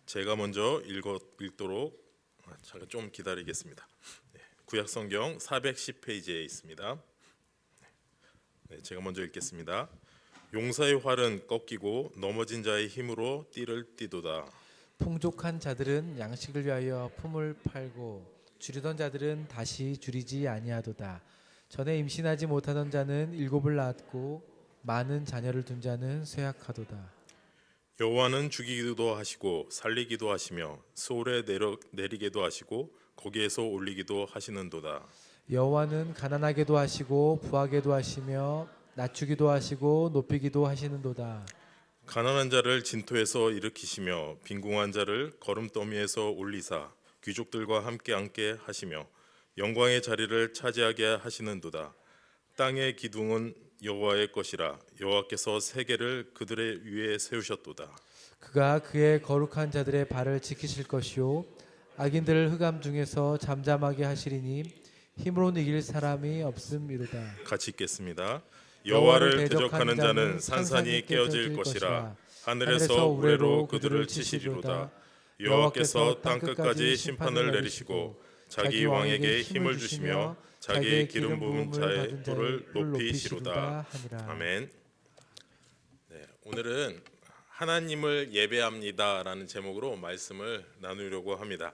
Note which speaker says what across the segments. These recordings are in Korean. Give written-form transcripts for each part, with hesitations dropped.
Speaker 1: 제가 먼저 읽도록 잠깐 좀 기다리겠습니다. 구약성경 410페이지에 있습니다. 제가 먼저 읽겠습니다. 용사의 활은 꺾이고 넘어진 자의 힘으로 띠를 띠도다.
Speaker 2: 풍족한 자들은 양식을 위하여 품을 팔고 줄이던 자들은 다시 줄이지 아니하도다. 전에 임신하지 못하던 자는 일곱을 낳았고 많은 자녀를 둔 자는 쇠약하도다.
Speaker 1: 여호와는 죽이기도 하시고 살리기도 하시며 스올에 내리게도 하시고 거기에서 올리기도 하시는도다.
Speaker 2: 여호와는 가난하게도 하시고 부하게도 하시며 낮추기도 하시고 높이기도 하시는도다.
Speaker 1: 가난한 자를 진토에서 일으키시며 빈궁한 자를 거름더미에서 올리사 귀족들과 함께 앉게 하시며 영광의 자리를 차지하게 하시는도다. 땅의 기둥은 여호와의 것이라 여호와께서 세계를 그들의 위에 세우셨도다.
Speaker 2: 그가 그의 거룩한 자들의 발을 지키실 것이요 악인들을 흑암 중에서 잠잠하게 하시리니 힘으로 이길 사람이 없음이로다.
Speaker 1: 같이 읽겠습니다. 여호와를 대적하는 자는 산산이 깨어질 것이라 하늘에서 우레로 그들을 치시리로다. 여호와께서 땅 끝까지 심판을 내리시고 자기 왕에게 힘을 주시며 자기의 기름 부은 자의 뿔을 높이시로다. 아멘. 오늘은 하나님을 예배합니다라는 제목으로 말씀을 나누려고 합니다.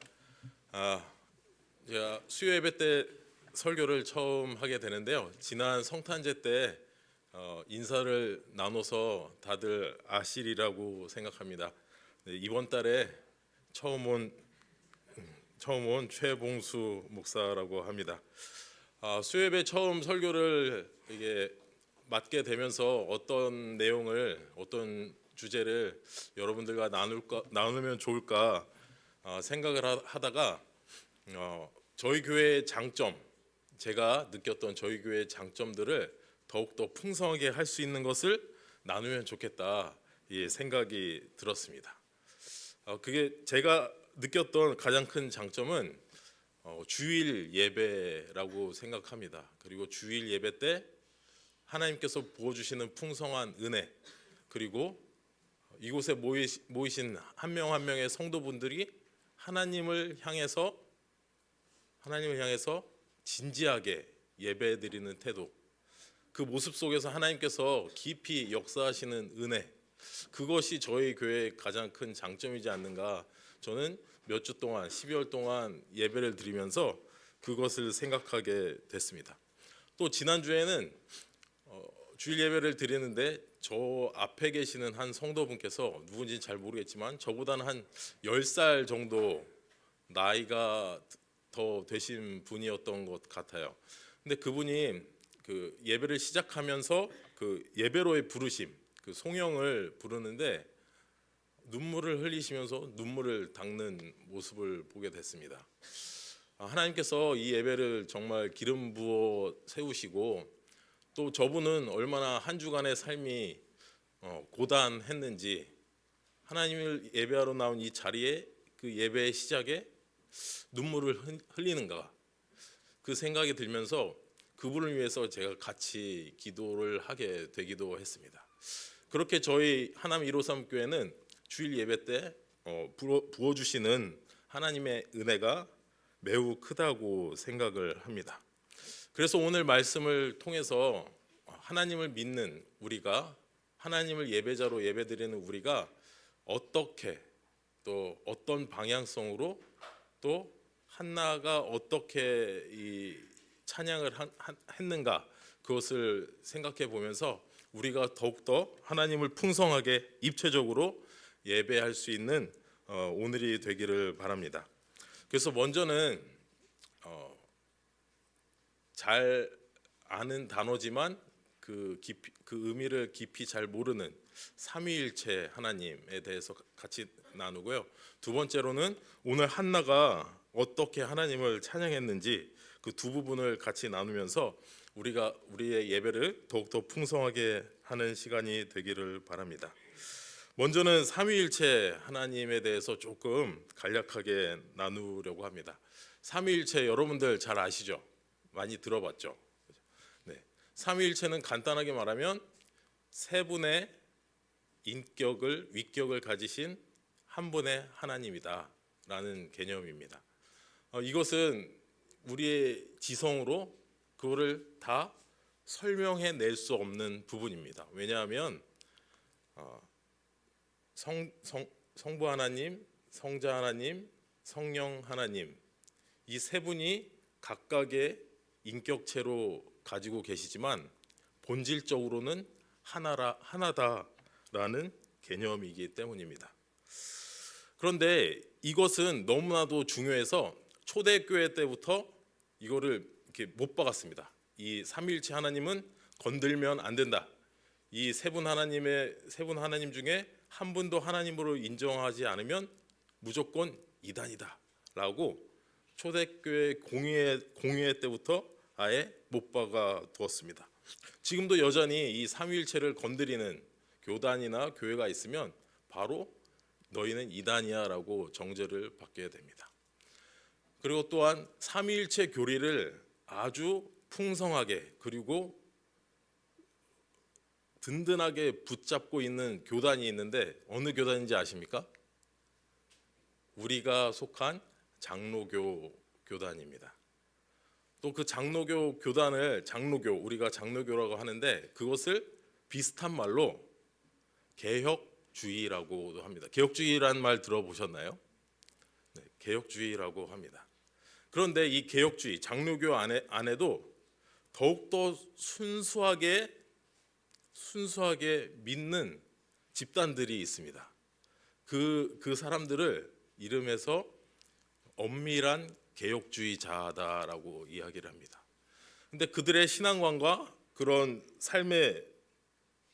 Speaker 1: 제가 수요 예배 때 설교를 처음 하게 되는데요. 지난 성탄제 때 인사를 나눠서 다들 아시리라고 생각합니다. 이번 달에 처음 온 최봉수 목사라고 합니다. 수요 예배 처음 설교를 이게 맡게 되면서 어떤 내용을 어떤 주제를 여러분들과 나누면 좋을까 생각을 하다가 저희 교회의 장점, 제가 느꼈던 저희 교회의 장점들을 더욱더 풍성하게 할 수 있는 것을 나누면 좋겠다 생각이 들었습니다. 그게 제가 느꼈던 가장 큰 장점은 주일 예배라고 생각합니다. 그리고 주일 예배 때 하나님께서 부어주시는 풍성한 은혜, 그리고 이곳에 모이신 한 명 한 명의 성도분들이 하나님을 향해서 진지하게 예배드리는 태도, 그 모습 속에서 하나님께서 깊이 역사하시는 은혜, 그것이 저희 교회의 가장 큰 장점이지 않는가. 저는 몇 주 동안 12월 동안 예배를 드리면서 그것을 생각하게 됐습니다. 또 지난주에는 주일 예배를 드리는데 저 앞에 계시는 한 성도분께서 누군지 잘 모르겠지만 저보다는 한 10살 정도 나이가 더 되신 분이었던 것 같아요. 근데 그분이 그 예배를 시작하면서 그 예배로의 부르심, 그 송영을 부르는데 눈물을 흘리시면서 눈물을 닦는 모습을 보게 됐습니다. 하나님께서 이 예배를 정말 기름 부어 세우시고, 또 저분은 얼마나 한 주간의 삶이 고단했는지 하나님을 예배하러 나온 이 자리에 그 예배의 시작에 눈물을 흘리는가, 그 생각이 들면서 그분을 위해서 제가 같이 기도를 하게 되기도 했습니다. 그렇게 저희 하남 153 교회는 주일 예배 때 부어주시는 하나님의 은혜가 매우 크다고 생각을 합니다. 그래서 오늘 말씀을 통해서 하나님을 믿는 우리가, 하나님을 예배자로 예배드리는 우리가 어떻게, 또 어떤 방향성으로, 또 한나가 어떻게 이 찬양을 했는가, 그것을 생각해 보면서 우리가 더욱더 하나님을 풍성하게 입체적으로 예배할 수 있는 오늘이 되기를 바랍니다. 그래서 먼저는 잘 아는 단어지만 그 의미를 깊이 잘 모르는 삼위일체 하나님에 대해서 같이 나누고요. 두 번째로는 오늘 한나가 어떻게 하나님을 찬양했는지 그 두 부분을 같이 나누면서 우리의 예배를 더욱더 풍성하게 하는 시간이 되기를 바랍니다. 먼저는 삼위일체 하나님에 대해서 조금 간략하게 나누려고 합니다. 삼위일체 여러분들 잘 아시죠? 많이 들어봤죠? 네. 삼위일체는 간단하게 말하면 세 분의 위격을 가지신 한 분의 하나님이다라는 개념입니다. 이것은 우리의 지성으로 그거를 다 설명해 낼 수 없는 부분입니다. 왜냐하면 성부 하나님, 성자 하나님, 성령 하나님, 이 세 분이 각각의 인격체로 가지고 계시지만 본질적으로는 하나다라는 개념이기 때문입니다. 그런데 이것은 너무나도 중요해서 초대교회 때부터 이거를 이렇게 못 박았습니다. 이 삼위일체 하나님은 건들면 안 된다. 이 세 분 하나님 중에 한 분도 하나님으로 인정하지 않으면 무조건 이단이다라고 초대교회 공의회 때부터 아예 못 박아 두었습니다. 지금도 여전히 이 삼위일체를 건드리는 교단이나 교회가 있으면 바로 너희는 이단이야라고 정죄를 받게 됩니다. 그리고 또한 삼위일체 교리를 아주 풍성하게 그리고 든든하게 붙잡고 있는 교단이 있는데 어느 교단인지 아십니까? 우리가 속한 장로교 교단입니다. 또 그 장로교 교단을 우리가 장로교라고 하는데 그것을 비슷한 말로 개혁주의라고도 합니다. 개혁주의라는 말 들어보셨나요? 네, 개혁주의라고 합니다. 그런데 이 개혁주의 장로교 안에도 더욱더 순수하게 믿는 집단들이 있습니다. 그 사람들을 이름해서 엄밀한 개혁주의자다라고 이야기를 합니다. 근데 그들의 신앙관과 그런 삶의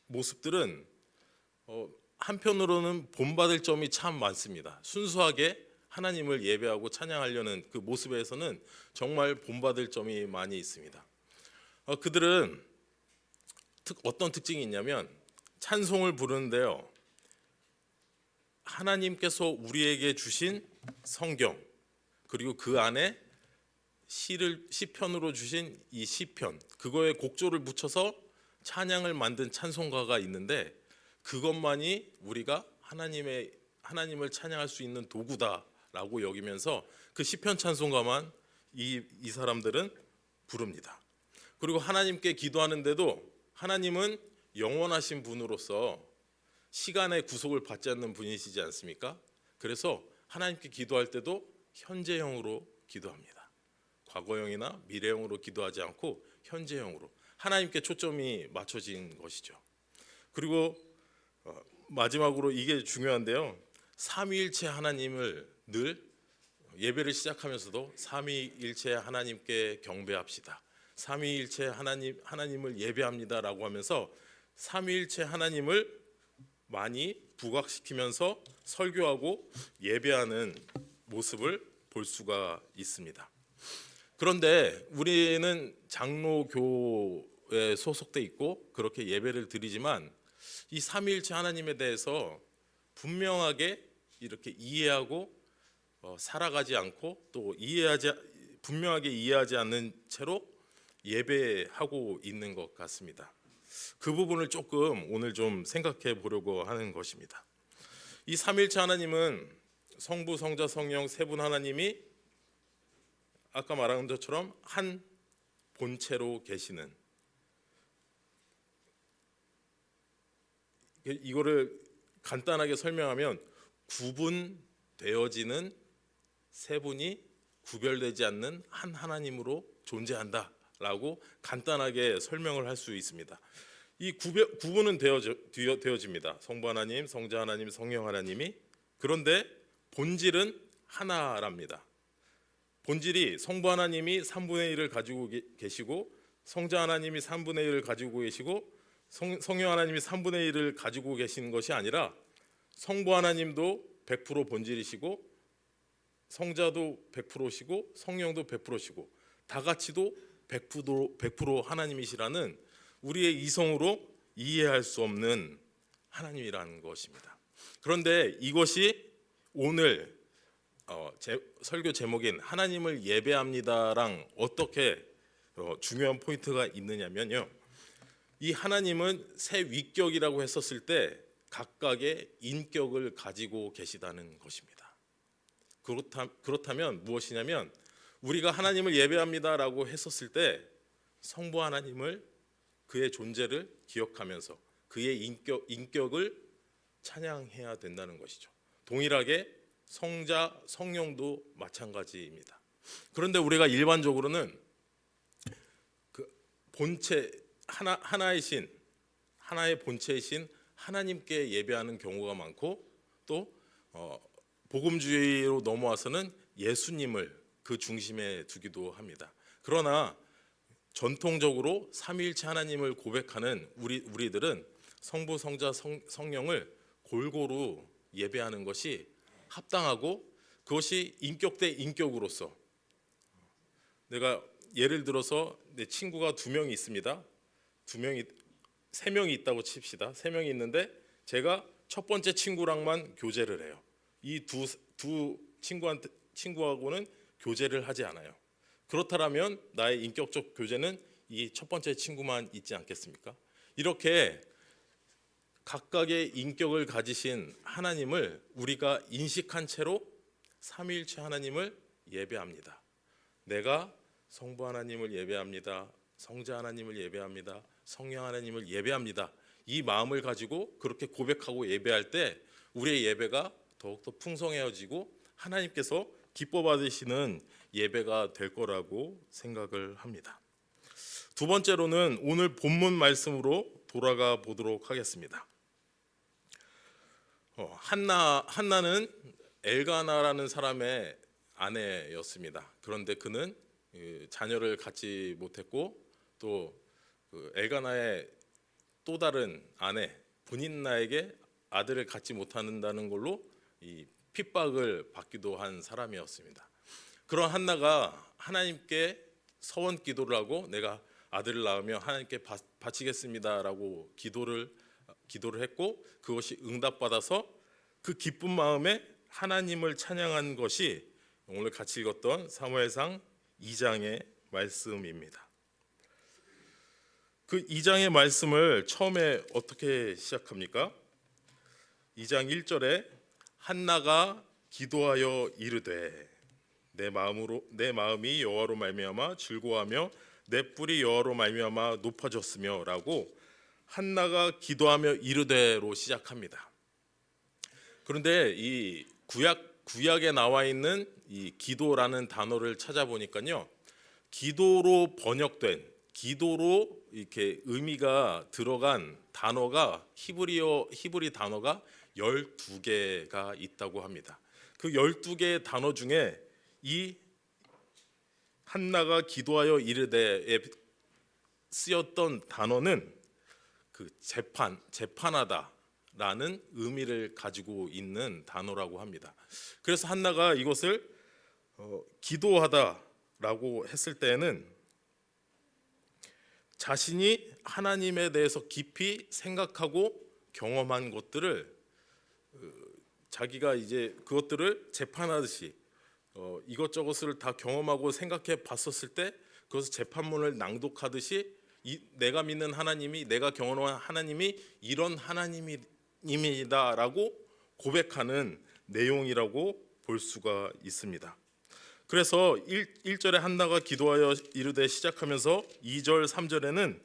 Speaker 1: 모습들은 한편으로는 본받을 점이 참 많습니다. 순수하게 하나님을 예배하고 찬양하려는 그 모습에서는 정말 본받을 점이 많이 있습니다. 그들은 어떤 특징이 있냐면 찬송을 부르는데요. 하나님께서 우리에게 주신 성경 그리고 그 안에 시편으로 주신 이 시편 그거에 곡조를 붙여서 찬양을 만든 찬송가가 있는데 그것만이 우리가 하나님을 찬양할 수 있는 도구다라고 여기면서 그 시편 찬송가만 이 사람들은 부릅니다. 그리고 하나님께 기도하는데도 하나님은 영원하신 분으로서 시간의 구속을 받지 않는 분이시지 않습니까? 그래서 하나님께 기도할 때도 현재형으로 기도합니다. 과거형이나 미래형으로 기도하지 않고 현재형으로 하나님께 초점이 맞춰진 것이죠. 그리고 마지막으로 이게 중요한데요. 삼위일체 하나님을 늘 예배를 시작하면서도 삼위일체 하나님께 경배합시다. 삼위일체 하나님을 예배합니다라고 하면서 삼위일체 하나님을 많이 부각시키면서 설교하고 예배하는 모습을 볼 수가 있습니다. 그런데 우리는 장로교에 소속돼 있고 그렇게 예배를 드리지만 이 삼위일체 하나님에 대해서 분명하게 이렇게 이해하고 살아가지 않고 또 분명하게 이해하지 않는 채로 예배하고 있는 것 같습니다. 그 부분을 조금 오늘 좀 생각해 보려고 하는 것입니다. 이 삼위일체 하나님은 성부, 성자, 성령 세 분 하나님이 아까 말한 것처럼 한 본체로 계시는 이거를 간단하게 설명하면 구분되어지는 세 분이 구별되지 않는 한 하나님으로 존재한다라고 간단하게 설명을 할 수 있습니다. 이 구분은 되어집니다. 성부 하나님, 성자 하나님, 성령 하나님이. 그런데 본질은 하나랍니다. 본질이 성부 하나님이 3분의 1을 가지고 계시고 성자 하나님이 3분의 1을 가지고 계시고 성령 하나님이 3분의 1을 가지고 계시는 것이 아니라 성부 하나님도 100% 본질이시고 성자도 100%시고 성령도 100%시고 다 같이도 100% 하나님이시라는 우리의 이성으로 이해할 수 없는 하나님이라는 것입니다. 그런데 이것이 오늘 설교 제목인 하나님을 예배합니다랑 어떻게 중요한 포인트가 있느냐면요. 이 하나님은 새 위격이라고 했었을 때 각각의 인격을 가지고 계시다는 것입니다. 그렇다면 무엇이냐면 우리가 하나님을 예배합니다라고 했었을 때 성부 하나님을, 그의 존재를 기억하면서 그의 인격을 찬양해야 된다는 것이죠. 동일하게 성자, 성령도 마찬가지입니다. 그런데 우리가 일반적으로는 그 본체 하나의 본체이신 하나님께 예배하는 경우가 많고, 또 복음주의로 넘어와서는 예수님을 그 중심에 두기도 합니다. 그러나 전통적으로 삼위일체 하나님을 고백하는 우리들은 성부, 성자, 성령을 골고루 예배하는 것이 합당하고, 그것이 인격 대 인격으로서, 내가 예를 들어서 내 친구가 2명이 있습니다. 3명이 있다고 칩시다. 3명이 있는데 제가 첫 번째 친구랑만 교제를 해요. 이 두 친구하고는 교제를 하지 않아요. 그렇다면 나의 인격적 교제는 이 첫 번째 친구만 있지 않겠습니까? 이렇게 각각의 인격을 가지신 하나님을 우리가 인식한 채로 삼위일체 하나님을 예배합니다. 내가 성부 하나님을 예배합니다. 성자 하나님을 예배합니다. 성령 하나님을 예배합니다. 이 마음을 가지고 그렇게 고백하고 예배할 때 우리의 예배가 더욱더 풍성해지고 하나님께서 기뻐 받으시는 예배가 될 거라고 생각을 합니다. 두 번째로는 오늘 본문 말씀으로 돌아가 보도록 하겠습니다. 한나는 엘가나라는 사람의 아내였습니다. 그런데 그는 자녀를 갖지 못했고, 또 엘가나의 또 다른 아내 브닌나에게 아들을 갖지 못한다는 걸로 이 핍박을 받기도 한 사람이었습니다. 그런 한나가 하나님께 서원 기도를 하고 내가 아들을 낳으면 하나님께 바치겠습니다라고 기도를 했고, 그것이 응답받아서 그 기쁜 마음에 하나님을 찬양한 것이 오늘 같이 읽었던 사무엘상 2장의 말씀입니다. 그 2장의 말씀을 처음에 어떻게 시작합니까? 2장 1절에 한나가 기도하여 이르되 내 마음이 여호와로 말미암아 즐거워하며 내 뿔이 여호와로 말미암아 높아졌으며라고 한나가 기도하며 이르되로 시작합니다. 그런데 이 구약에 나와 있는 이 기도라는 단어를 찾아보니까요, 기도로 번역된, 기도로 이렇게 의미가 들어간 단어가 히브리 단어가 12개가 있다고 합니다. 그 12개의 단어 중에 이 한나가 기도하여 이르되에 쓰였던 단어는 그 재판하다라는 의미를 가지고 있는 단어라고 합니다. 그래서 한나가 이것을 기도하다라고 했을 때에는 자신이 하나님에 대해서 깊이 생각하고 경험한 것들을 자기가 이제 그것들을 재판하듯이 이것저것을 다 경험하고 생각해 봤었을 때 그것을 재판문을 낭독하듯이 내가 믿는 하나님이, 내가 경험한 하나님이 이런 하나님이다라고 고백하는 내용이라고 볼 수가 있습니다. 그래서 1절에 한나가 기도하여 이르되 시작하면서 2절 3절에는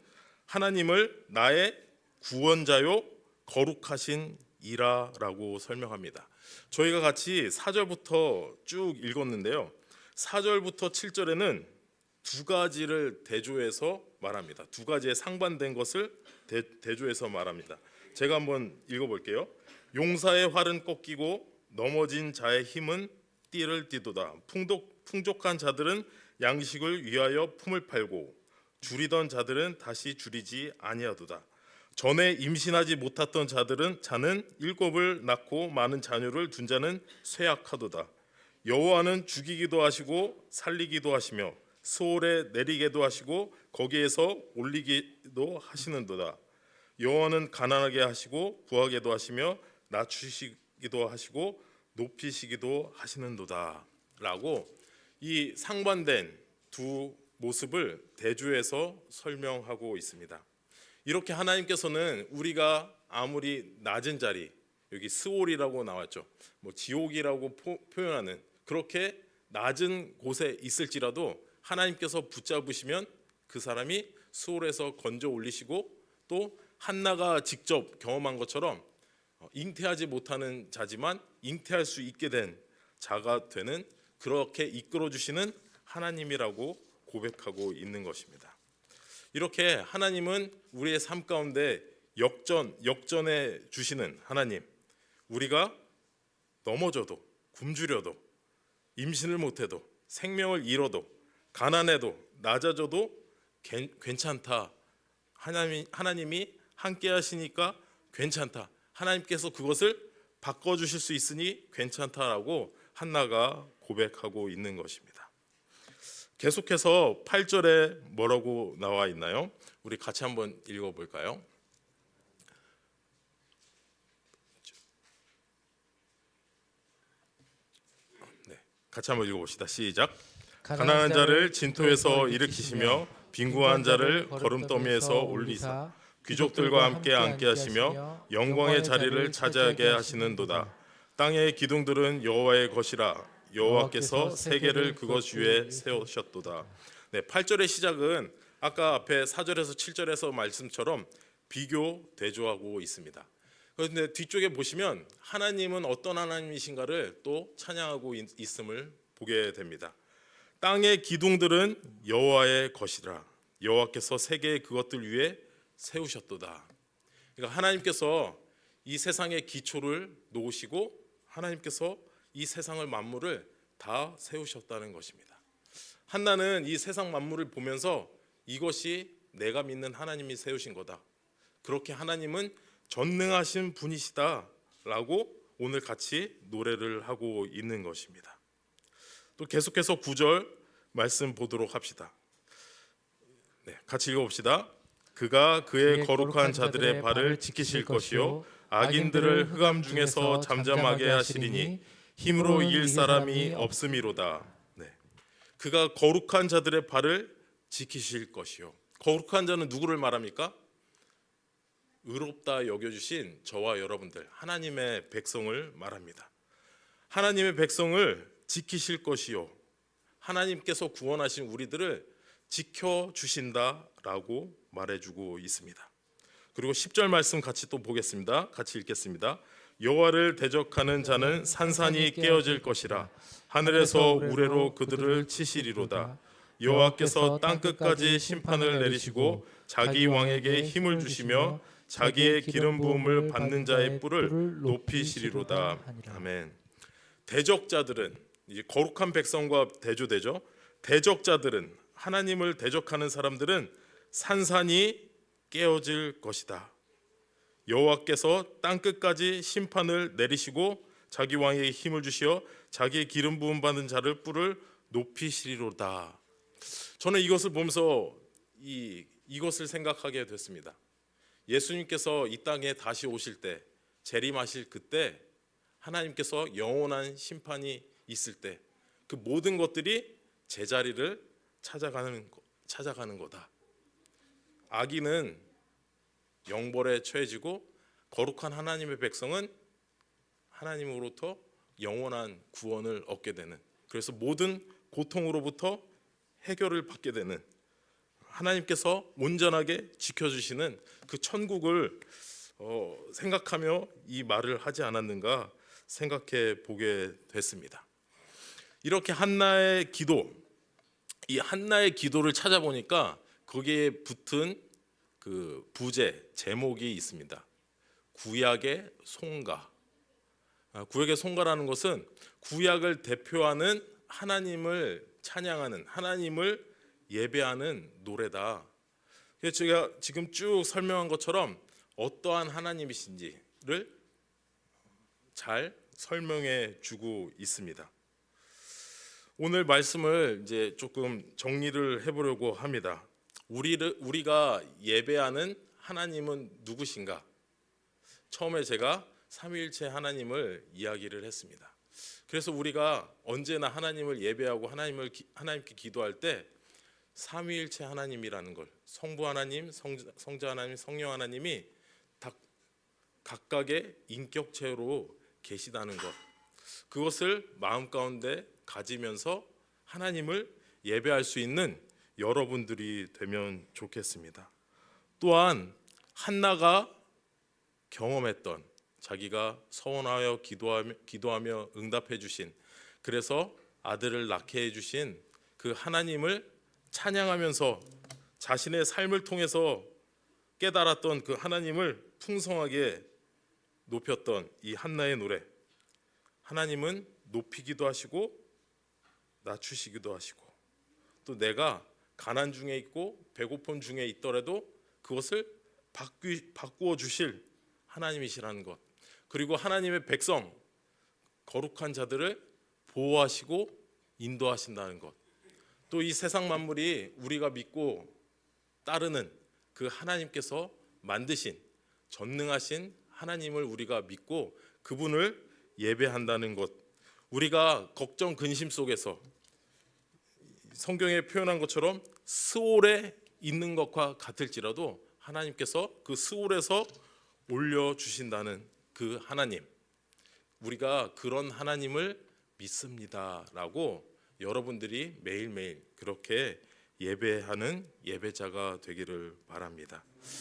Speaker 1: 하나님을 나의 구원자요 거룩하신 이라라고 설명합니다. 저희가 같이 4절부터 쭉 읽었는데요, 4절부터 7절에는 두 가지를 대조해서 말합니다. 두 가지의 상반된 것을 대조해서 말합니다. 제가 한번 읽어볼게요. 용사의 활은 꺾이고 넘어진 자의 힘은 띠를 띠도다. 풍족한 자들은 양식을 위하여 품을 팔고 줄이던 자들은 다시 줄이지 아니하도다. 전에 임신하지 못했던 자는 일곱을 낳고 많은 자녀를 둔 자는 쇠약하도다. 여호와는 죽이기도 하시고 살리기도 하시며 스올에 내리게도 하시고 거기에서 올리기도 하시는도다. 여호와는 가난하게 하시고 부하게도 하시며 낮추시기도 하시고 높이시기도 하시는도다 라고 이 상반된 두 모습을 대조해서 설명하고 있습니다. 이렇게 하나님께서는 우리가 아무리 낮은 자리, 여기 스올이라고 나왔죠. 뭐 지옥이라고 표현하는 그렇게 낮은 곳에 있을지라도 하나님께서 붙잡으시면 그 사람이 스올에서 건져 올리시고, 또 한나가 직접 경험한 것처럼 잉태하지 못하는 자지만 잉태할 수 있게 된 자가 되는, 그렇게 이끌어 주시는 하나님이라고 고백하고 있는 것입니다. 이렇게 하나님은 우리의 삶 가운데 역전해 주시는 하나님, 우리가 넘어져도, 굶주려도, 임신을 못해도, 생명을 잃어도, 가난해도, 낮아져도 괜찮다. 하나님이 함께 하시니까 괜찮다. 하나님께서 그것을 바꿔주실 수 있으니 괜찮다라고 한나가 고백하고 있는 것입니다. 계속해서 8절에 뭐라고 나와 있나요? 우리 같이 한번 읽어볼까요? 네, 같이 한번 읽어봅시다. 시작. 가난한 자를 진토에서 일으키시며 빈궁한 자를 거름더미에서 올리사 귀족들과 함께 앉게 하시며 영광의 자리를 차지하게 하시는도다. 땅의 기둥들은 여호와의 것이라. 여호와께서 세계를 그것 위에 세우셨도다. 네, 8절의 시작은 아까 앞에 4절에서 7절에서 말씀처럼 비교 대조하고 있습니다. 그런데 뒤쪽에 보시면 하나님은 어떤 하나님이신가를 또 찬양하고 있음을 보게 됩니다. 땅의 기둥들은 여호와의 것이라. 여호와께서 세계의 그것들 위에 세우셨도다. 그러니까 하나님께서 이 세상의 기초를 놓으시고 하나님께서 이 세상을 만물을 다 세우셨다는 것입니다. 한나는 이 세상 만물을 보면서 이것이 내가 믿는 하나님이 세우신 거다. 그렇게 하나님은 전능하신 분이시다라고 오늘 같이 노래를 하고 있는 것입니다. 또 계속해서 9절 말씀 보도록 합시다. 네, 같이 읽어봅시다. 그가 그의 거룩한 자들의 발을 지키실 것이요 악인들을 흑암 중에서 잠잠하게 하시리니 힘으로 이길 사람이 없음이로다. 네, 그가 거룩한 자들의 발을 지키실 것이요. 거룩한 자는 누구를 말합니까? 의롭다 여겨주신 저와 여러분들, 하나님의 백성을 말합니다. 하나님의 백성을 지키실 것이요, 하나님께서 구원하신 우리들을 지켜주신다라고 말해주고 있습니다. 그리고 10절 말씀 같이 또 보겠습니다. 같이 읽겠습니다. 여호와를 대적하는 자는 산산이 깨어질 것이라. 하늘에서 우레로 그들을 치시리로다. 여호와께서 땅끝까지 심판을 내리시고 자기 왕에게 힘을 주시며 자기의 기름 부음을 받는 자의 뿔을 높이시리로다. 아멘. 대적자들은 이제 거룩한 백성과 대조되죠. 대적자들은, 하나님을 대적하는 사람들은 산산이 깨어질 것이다. 여호와께서 땅끝까지 심판을 내리시고 자기 왕에게 힘을 주시어 자기의 기름 부음 받은 자를 뿔을 높이시리로다. 저는 이것을 보면서 이것을 생각하게 됐습니다. 예수님께서 이 땅에 다시 오실 때, 재림하실 그때 하나님께서 영원한 심판이 있을 때 그 모든 것들이 제자리를 찾아가는 거다. 악인은 영벌에 처해지고 거룩한 하나님의 백성은 하나님으로부터 영원한 구원을 얻게 되는, 그래서 모든 고통으로부터 해결을 받게 되는, 하나님께서 온전하게 지켜주시는 그 천국을 생각하며 이 말을 하지 않았는가 생각해 보게 됐습니다. 이렇게 한나의 기도, 이 한나의 기도를 찾아보니까 거기에 붙은 그 부제 제목이 있습니다. 구약의 송가. 구약의 송가라는 것은 구약을 대표하는 하나님을 찬양하는, 하나님을 예배하는 노래다. 그래서 제가 지금 쭉 설명한 것처럼 어떠한 하나님이신지를 잘 설명해 주고 있습니다. 오늘 말씀을 이제 조금 정리를 해보려고 합니다. 우리가 예배하는 하나님은 누구신가? 처음에 제가 삼위일체 하나님을 이야기를 했습니다. 그래서 우리가 언제나 하나님을 예배하고 하나님께 기도할 때 삼위일체 하나님이라는 걸, 성부 하나님, 성자 하나님, 성령 하나님이 다 각각의 인격체로 계시다는 것, 그것을 마음 가운데 가지면서 하나님을 예배할 수 있는 여러분들이 되면 좋겠습니다. 또한 한나가 경험했던, 자기가 서원하여 기도하며 응답해 주신, 그래서 아들을 낳게 해 주신 그 하나님을 찬양하면서 자신의 삶을 통해서 깨달았던 그 하나님을 풍성하게 높였던 이 한나의 노래, 하나님은 높이기도 하시고 낮추시기도 하시고, 또 내가 가난 중에 있고 배고픔 중에 있더라도 그것을 바꾸어 주실 하나님이시라는 것, 그리고 하나님의 백성 거룩한 자들을 보호하시고 인도하신다는 것, 또 이 세상 만물이 우리가 믿고 따르는 그 하나님께서 만드신 전능하신 하나님을 우리가 믿고 그분을 예배한다는 것, 우리가 걱정 근심 속에서 성경에 표현한 것처럼 스올에 있는 것과 같을지라도 하나님께서 그 스올에서 올려주신다는 그 하나님, 우리가 그런 하나님을 믿습니다라고 여러분들이 매일매일 그렇게 예배하는 예배자가 되기를 바랍니다.